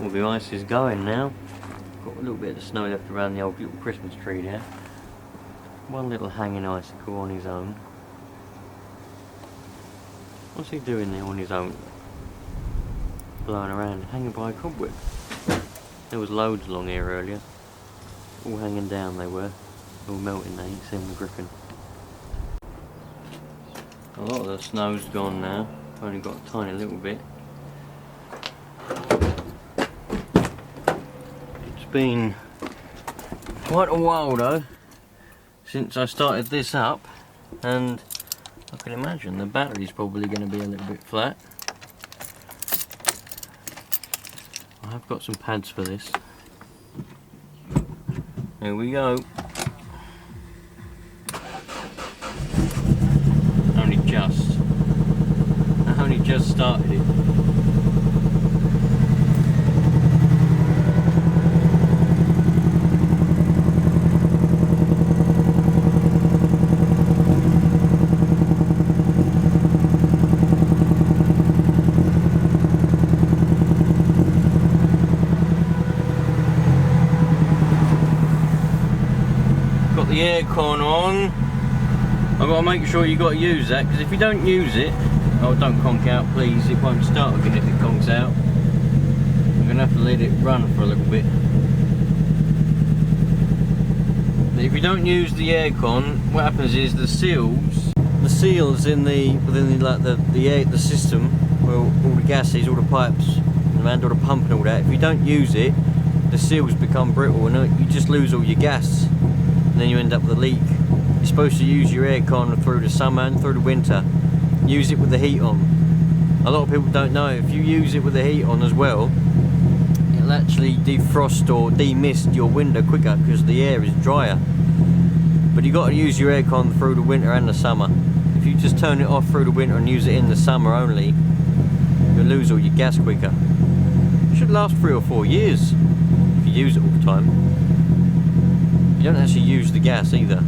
all the ice is going now. Got a little bit of the snow left around the old little Christmas tree there. One little hanging icicle on his own. What's he doing there on his own? Blowing around, hanging by a cobweb. There was loads along here earlier. All hanging down they were. All melting now, you can see them dripping. A lot of the snow's gone now. Only got a tiny little bit. It's been quite a while though since I started this up, and I can imagine the battery's probably going to be a little bit flat. I've got some pads for this. Here we go. I only just started it. Got the aircon on. I've got to make sure you got to use that, because if you don't use it, oh, don't conk out please, it won't start again if it conks out. I'm going to have to let it run for a little bit. But if you don't use the aircon, what happens is the seals in the system, where all the gases, all the pipes, and all the pump and all that, if you don't use it, the seals become brittle and you just lose all your gas, and then you end up with a leak. You're supposed to use your aircon through the summer and through the winter. Use it with the heat on. A lot of people don't know, if you use it with the heat on as well, it'll actually defrost or demist your window quicker because the air is drier. But you've got to use your aircon through the winter and the summer. If you just turn it off through the winter and use it in the summer only, you'll lose all your gas quicker. It should last 3 or 4 years if you use it all the time. You don't actually use the gas either.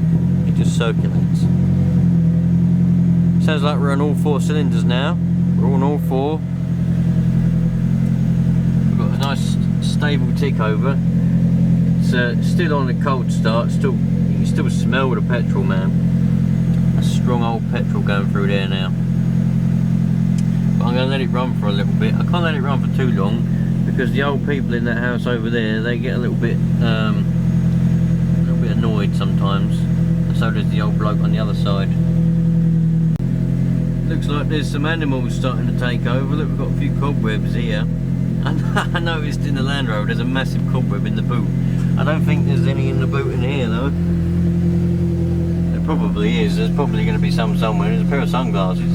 It just circulates. Sounds like we're on all 4 cylinders now. We're on all 4. We've got a nice stable tick over. It's still on a cold start. You can still smell the petrol, man. A strong old petrol going through there now. But I'm going to let it run for a little bit. I can't let it run for too long because the old people in that house over there, they get a little bit annoyed sometimes. So does the old bloke on the other side. Looks like there's some animals starting to take over. Look, we've got a few cobwebs here. And I noticed in the Land Rover there's a massive cobweb in the boot. I don't think there's any in the boot in here though. There probably is. There's probably going to be some somewhere. There's a pair of sunglasses.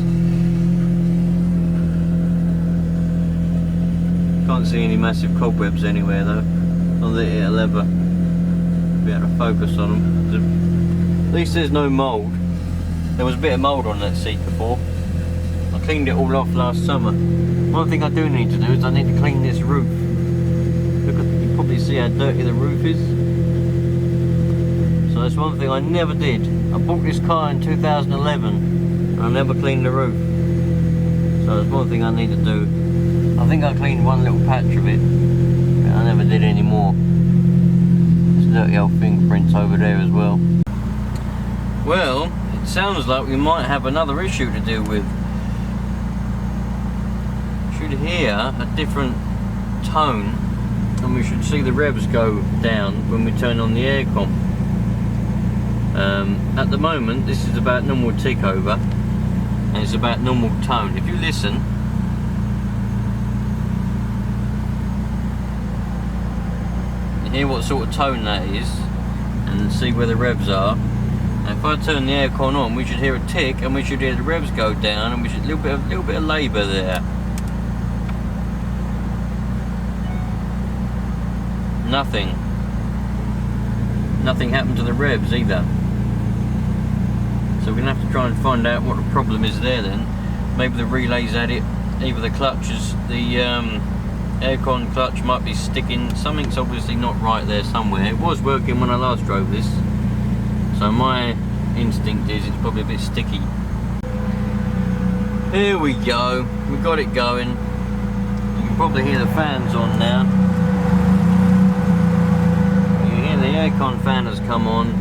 Can't see any massive cobwebs anywhere though. Not that it'll ever be able to focus on them. At least there's no mould. There was a bit of mould on that seat before. I cleaned it all off last summer. One thing I do need to do is I need to clean this roof. Look at, you can probably see how dirty the roof is. So that's one thing I never did. I bought this car in 2011 and I never cleaned the roof. So that's one thing I need to do. I think I cleaned one little patch of it, but I never did any more. There's dirty old fingerprints over there as well. Well, it sounds like we might have another issue to deal with. We should hear a different tone and we should see the revs go down when we turn on the aircon. At the moment this is about normal tick over and it's about normal tone. If you listen, you hear what sort of tone that is and see where the revs are. If I turn the aircon on, we should hear a tick and we should hear the revs go down, and we should little bit of labour there. Nothing happened to the revs either. So we're gonna have to try and find out what the problem is there then. Maybe the relay's at it, either the clutches, the aircon clutch might be sticking. Something's obviously not right there somewhere. It was working when I last drove this. So my instinct is it's probably a bit sticky. Here we go, we got it going. You can probably hear the fans on now. aircon fan has come on.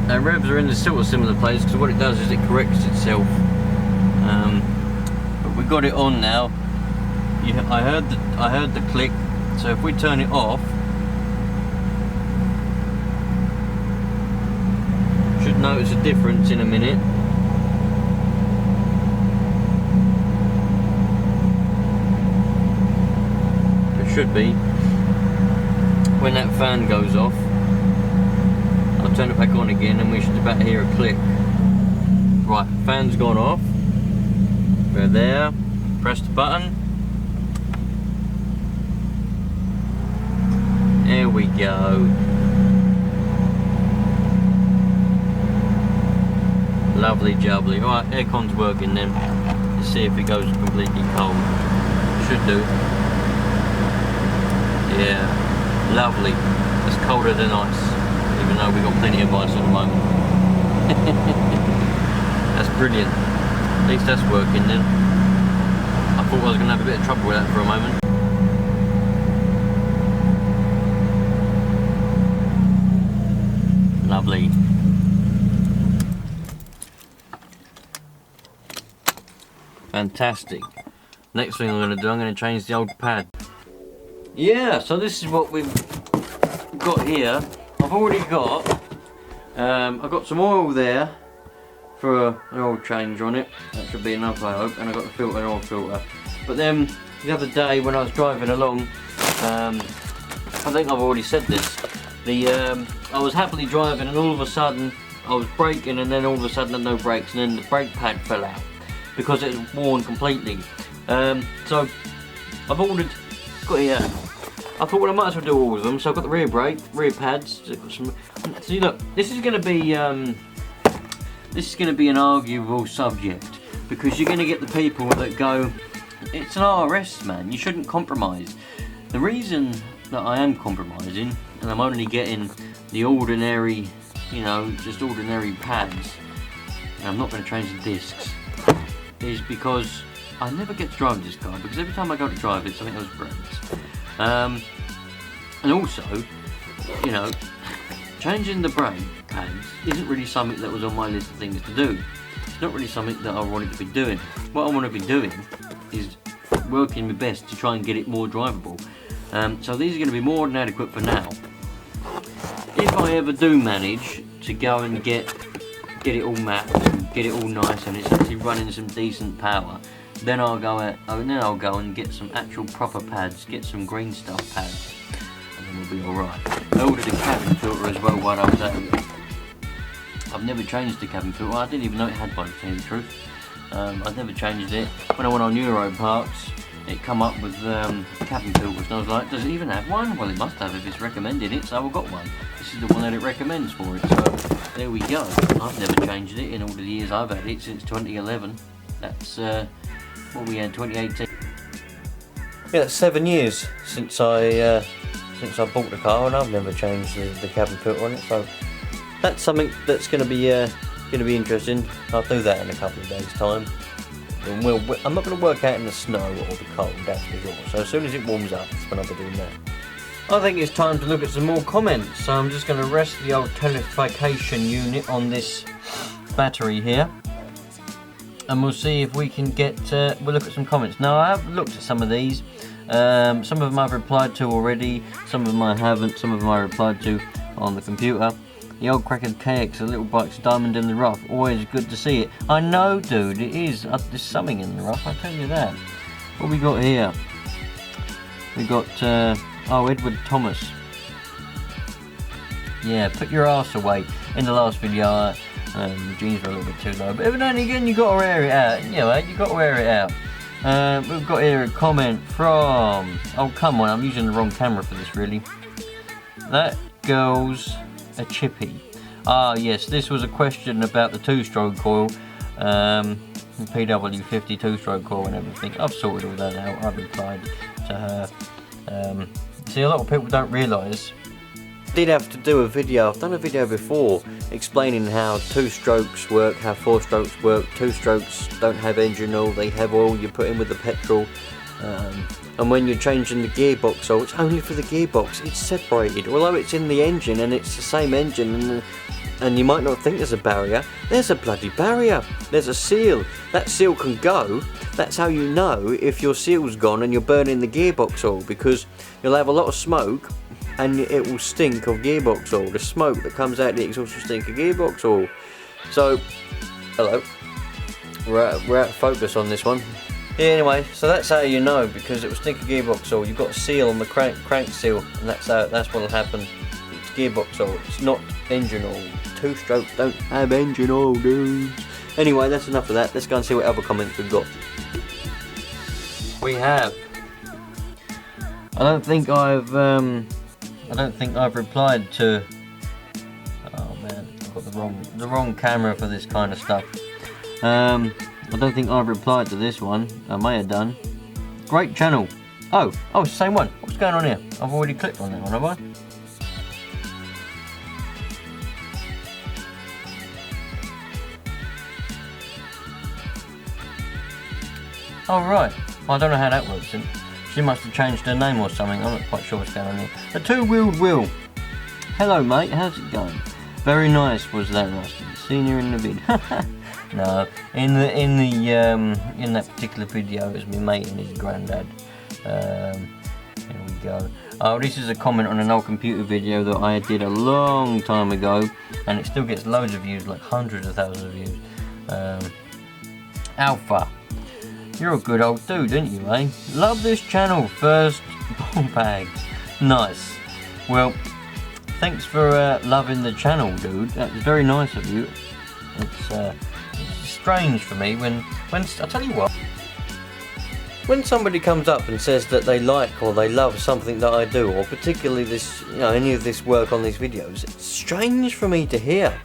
Revs are in the sort of similar place, because what it does is it corrects itself. But we got it on now. I heard the click. So if we turn it off, should notice a difference in a minute. It should be when that fan goes off. I'll turn it back on again, and we should about hear a click. Right, fan's gone off. We're there. Press the button. There we go. Lovely jubbly. Right, aircon's working then. Let's see if it goes completely cold. Should do. Yeah, lovely. It's colder than ice, even though we've got plenty of ice at the moment. That's brilliant. At least that's working then. I thought I was going to have a bit of trouble with that for a moment. Lovely. Fantastic. Next thing I'm going to do, I'm going to change the old pad. Yeah, so this is what we've got here. I've already got, I've got some oil there for an oil change on it. That should be enough, I hope. And I've got the filter, an oil filter. But then the other day when I was driving along, I think I've already said this. I was happily driving, and all of a sudden I was braking, and then all of a sudden I had no brakes, and then the brake pad fell out because it was worn completely. So I've ordered, got here. I thought, well, I might as well do all of them. So I've got the rear brake, rear pads. Got some, see, look, this is going to be an arguable subject, because you're going to get the people that go, it's an RS, man. You shouldn't compromise. The reason that I am compromising, and I'm only getting the ordinary, you know, just ordinary pads, and I'm not going to change the discs, is because I never get to drive this car, because every time I go to drive it, something else breaks. And also, you know, changing the brake pads isn't really something that was on my list of things to do. It's not really something that I wanted to be doing. What I want to be doing is working my best to try and get it more drivable. So these are going to be more than adequate for now. If I ever do manage to go and get it all mapped and get it all nice and it's actually running some decent power, then I'll go and get some actual proper pads, get some green stuff pads, and then we'll be alright. I ordered a cabin filter as well while I was at it. I've never changed the cabin filter. I didn't even know it had one, to tell you the truth. I've never changed it. When I went on Euro Parks, it come up with cabin filters, and I was like, does it even have one? Well, it must have if it's recommended it, so I've got one. This is the one that it recommends for it, so there we go. I've never changed it in all the years I've had it, since 2011. That's, what we had, 2018. Yeah, that's 7 years since I bought the car, and I've never changed the cabin filter on it, so that's something that's going to be interesting. I'll do that in a couple of days' time. And I'm not going to work out in the snow or the cold, that's for sure. So as soon as it warms up, that's when I'll be doing that. I think it's time to look at some more comments. So I'm just going to rest the old telefication unit on this battery here, and we'll see if we can get. We'll look at some comments. Now I have looked at some of these. Some of them I've replied to already. Some of them I haven't. Some of them I replied to on the computer. The old Crackhead KX, a little bike's diamond in the rough. Always good to see it. I know, dude, it is. There's something in the rough, I tell you that. What we got here? We got, oh, Edward Thomas. Yeah, put your arse away. In the last video, the jeans were a little bit too low. But every now and again, you got to air it out. You know, you got to air it out. We've got here a comment from... Oh, come on, I'm using the wrong camera for this, really. That girl's a chippy. Ah, yes, this was a question about the two-stroke coil, PW50 two-stroke coil and everything. I've sorted all that out. I've replied to her. See, a lot of people don't realise. I did have to do a video. I've done a video before explaining how two-strokes work, how four-strokes work. Two-strokes don't have engine oil, they have oil you put in with the petrol. And when you're changing the gearbox oil, it's only for the gearbox. It's separated, although it's in the engine and it's the same engine, and you might not think there's a barrier. There's a bloody barrier. There's a seal. That seal can go. That's how you know if your seal's gone and you're burning the gearbox oil, because you'll have a lot of smoke and it will stink of gearbox oil. The smoke that comes out the exhaust will stink of gearbox oil. So, hello. We're out of focus on this one. Yeah, anyway, so that's how you know, because it will stink of gearbox oil. You've got a seal on the crank seal, and that's what'll happen. It's gearbox oil. It's not engine oil. Two-strokes don't have engine oil, dudes. Anyway, that's enough of that. Let's go and see what other comments we've got. We have. I don't think I've replied to. Oh man, I've got the wrong camera for this kind of stuff. I don't think I've replied to this one. I may have done. Great channel. Oh, it's the same one. What's going on here? I've already clicked on that one, have I? Oh right. I don't know how that works then. She must have changed her name or something. I'm not quite sure what's going on here. A two-wheeled wheel. Hello mate, how's it going? Very nice was that, Rusty. Seen you in the vid. No, in that particular video it was my mate and his granddad. Here we go. Oh, this is a comment on an old computer video that I did a long time ago, and it still gets loads of views, like hundreds of thousands of views. Alpha, you're a good old dude, aren't you, eh? Love this channel, first ball bags. Nice. Well, thanks for loving the channel, dude. That's very nice of you. It's strange for me when I tell you what, when somebody comes up and says that they like or they love something that I do, or particularly this, any of this work on these videos, it's strange for me to hear.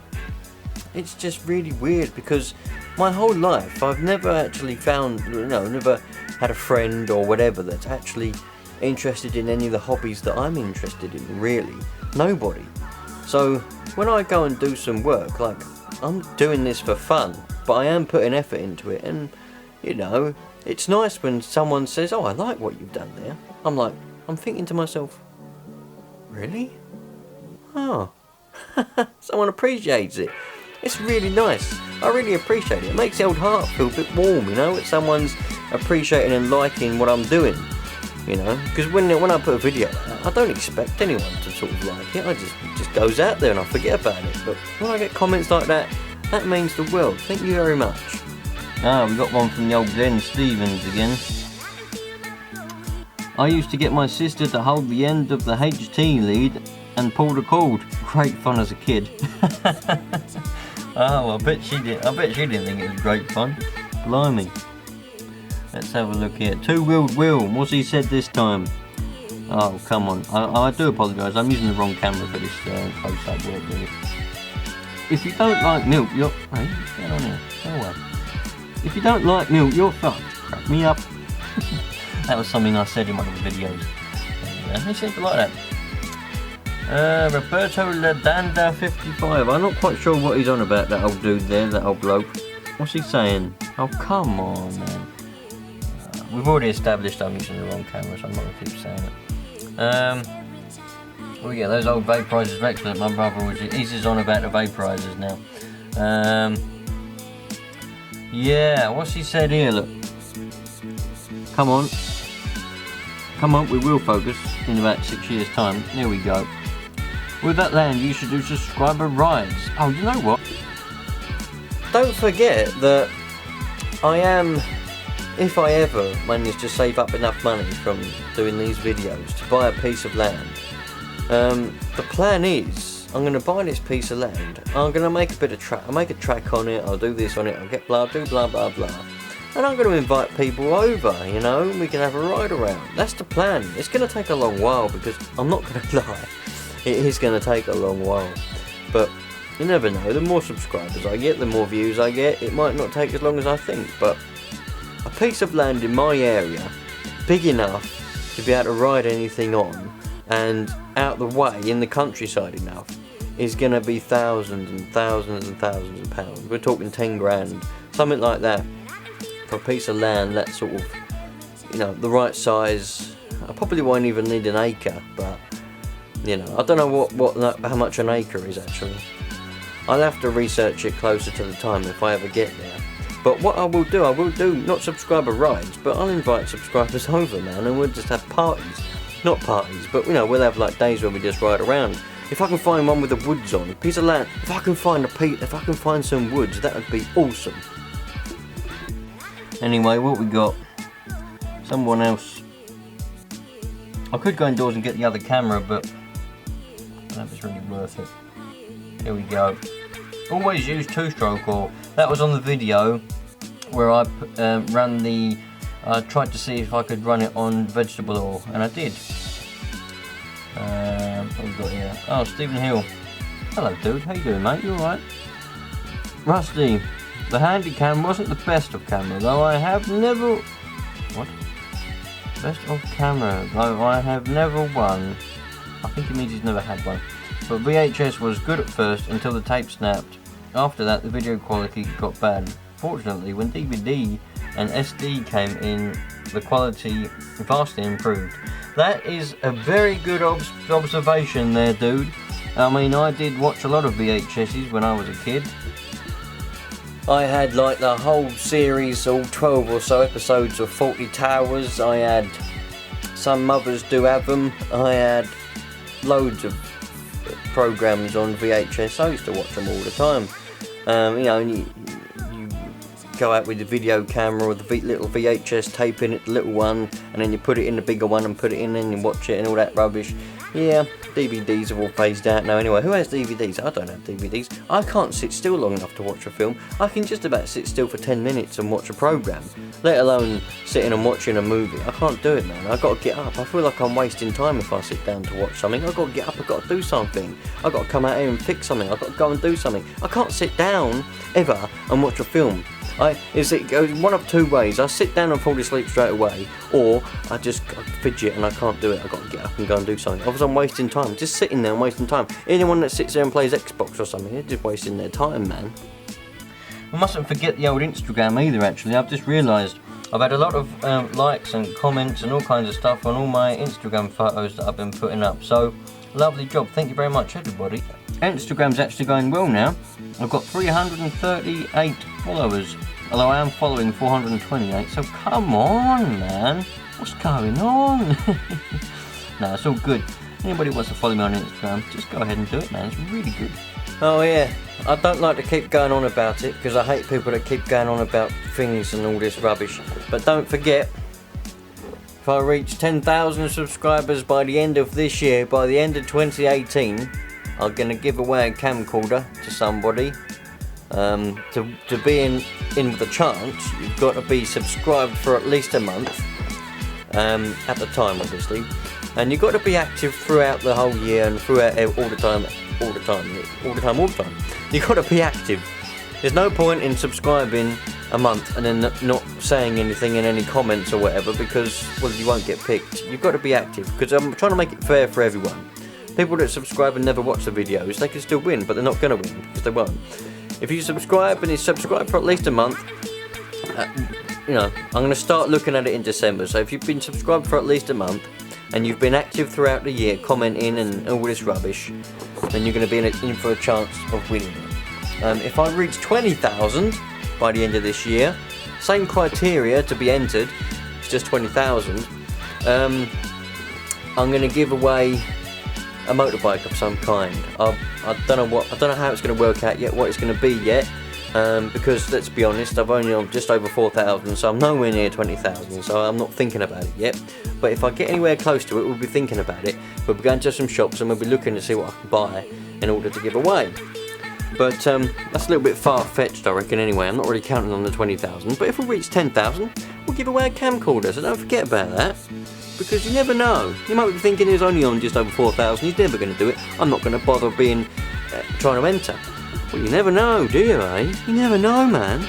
It's just really weird, because my whole life I've never actually found, never had a friend or whatever that's actually interested in any of the hobbies that I'm interested in, really. Nobody. So when I go and do some work, like, I'm doing this for fun, but I am putting effort into it, and it's nice when someone says, oh, I like what you've done there. I'm thinking to myself, really? Oh, someone appreciates it. It's really nice. I really appreciate it. It makes the old heart feel a bit warm, that someone's appreciating and liking what I'm doing, because when I put a video out, I don't expect anyone to sort of like it. I just goes out there and I forget about it. But when I get comments like that, that means the world. Thank you very much. Ah, we got one from the old Glenn Stevens again. I used to get my sister to hold the end of the HT lead and pull the cord. Great fun as a kid. Oh, I bet she didn't think it was great fun. Blimey. Let's have a look here. Two-wheeled wheel. What's he said this time? Oh, come on. I do apologise. I'm using the wrong camera for this close-up work, really. If you don't like milk, you're... Hey, what's going on here? Go away. If you don't like milk, you're fucked. Crack me up. That was something I said in one of the videos. He seemed to like that. Roberto Ladanda 55. I'm not quite sure what he's on about, that old dude there, that old bloke. What's he saying? Oh, come on, man. We've already established I'm using the wrong camera, so I'm not going to keep saying it. Oh yeah, those old vaporizers are excellent. My brother he's just on about the vaporizers now. Yeah, what's he said here? Look. Come on, we will focus in about 6 years' time. Here we go. With that land, you should do subscriber rides. Oh, you know what? Don't forget that I am, if I ever manage to save up enough money from doing these videos, to buy a piece of land. The plan is, I'm going to buy this piece of land, I'm going to make a bit of track, I'll make a track on it, I'll do this on it, I'll get do blah blah blah. And I'm going to invite people over, we can have a ride around. That's the plan. It's going to take a long while, because I'm not going to lie, it is going to take a long while. But you never know, the more subscribers I get, the more views I get, it might not take as long as I think, but a piece of land in my area, big enough to be able to ride anything on, and out the way in the countryside enough, is going to be thousands and thousands and thousands of pounds. We're talking 10 grand, something like that, for a piece of land that sort of you know, the right size. I probably won't even need an acre, but you know, I don't know how much an acre is actually. I'll have to research it closer to the time if I ever get there. But what I will do not subscriber rides, but I'll invite subscribers over, man, and we'll just have parties. Not parties, but you know, we'll have like days where we just ride around. If I can find one with the woods on, a piece of land, if I can find some woods, that would be awesome. Anyway, what we got? Someone else. I could go indoors and get the other camera, but I don't know if it's really worth it. Here we go. Always use 2-stroke oil. That was on the video where I I tried to see if I could run it on vegetable oil, and I did. What we got here? Oh, Stephen Hill. Hello, dude. How you doing, mate? You alright? Rusty. The Handycam wasn't the best of camera, though I have never... What? Best of camera, though I have never won. I think he means he's never had one. But VHS was good at first until the tape snapped. After that, the video quality got bad. Fortunately, when DVD and SD came in, the quality vastly improved. That is a very good observation there, dude. I mean, I did watch a lot of VHSs when I was a kid. I had like the whole series, all 12 or so episodes of Fawlty Towers. I had, some mothers do have them. I had loads of programs on VHS. I used to watch them all the time. You know, you go out with the video camera or the little VHS tape in it, the little one, and then you put it in the bigger one and put it in and you watch it and all that rubbish. Yeah, DVDs have all phased out now anyway. Who has DVDs? I don't have DVDs. I can't sit still long enough to watch a film. I can just about sit still for 10 minutes and watch a program, let alone sitting and watching a movie. I can't do it, man. I've got to get up. I feel like I'm wasting time if I sit down to watch something. I've got to get up, I've got to do something. I've got to come out here and fix something. I've got to go and do something. I can't sit down ever and watch a film. It goes one of two ways. I sit down and fall asleep straight away, or I just fidget and I can't do it. I've got to get up and go and do something. Otherwise I'm wasting time, just sitting there and wasting time. Anyone that sits there and plays Xbox or something, they're just wasting their time, man. I mustn't forget the old Instagram either, actually. I've just realised I've had a lot of likes and comments and all kinds of stuff on all my Instagram photos that I've been putting up. So, lovely job. Thank you very much, everybody. Instagram's actually going well now. I've got 338 followers, although I am following 428, so come on, man. What's going on? No, it's all good. Anybody who wants to follow me on Instagram, just go ahead and do it, man. It's really good. Oh yeah, I don't like to keep going on about it because I hate people that keep going on about things and all this rubbish. But don't forget, if I reach 10,000 subscribers by the end of this year, by the end of 2018, I'm going to give away a camcorder to somebody. To be in with a chance, you've got to be subscribed for at least a month, at the time obviously, and you've got to be active throughout the whole year and throughout all the time. You've got to be active. There's no point in subscribing a month and then not saying anything in any comments or whatever, because, well, you won't get picked. You've got to be active, because I'm trying to make it fair for everyone. People that subscribe and never watch the videos, they can still win, but they're not going to win, because they won't. If you subscribe and you subscribe for at least a month, you know, I'm going to start looking at it in December. So if you've been subscribed for at least a month and you've been active throughout the year, commenting and all this rubbish, then you're going to be in for a chance of winning it. If I reach 20,000 by the end of this year, same criteria to be entered, it's just 20,000. I'm going to give away a motorbike of some kind. I don't know how it's going to work out yet, what it's going to be yet, because let's be honest, I've only on just over 4,000, so I'm nowhere near 20,000, so I'm not thinking about it yet. But if I get anywhere close to it, we'll be thinking about it. We'll be going to some shops and we'll be looking to see what I can buy in order to give away. But that's a little bit far-fetched, I reckon, anyway. I'm not really counting on the 20,000, but if we reach 10,000, we'll give away a camcorder, so don't forget about that. Because you never know. You might be thinking he's only on just over 4,000, he's never going to do it. I'm not going to bother trying to enter. Well, you never know, do you, eh? You never know, man.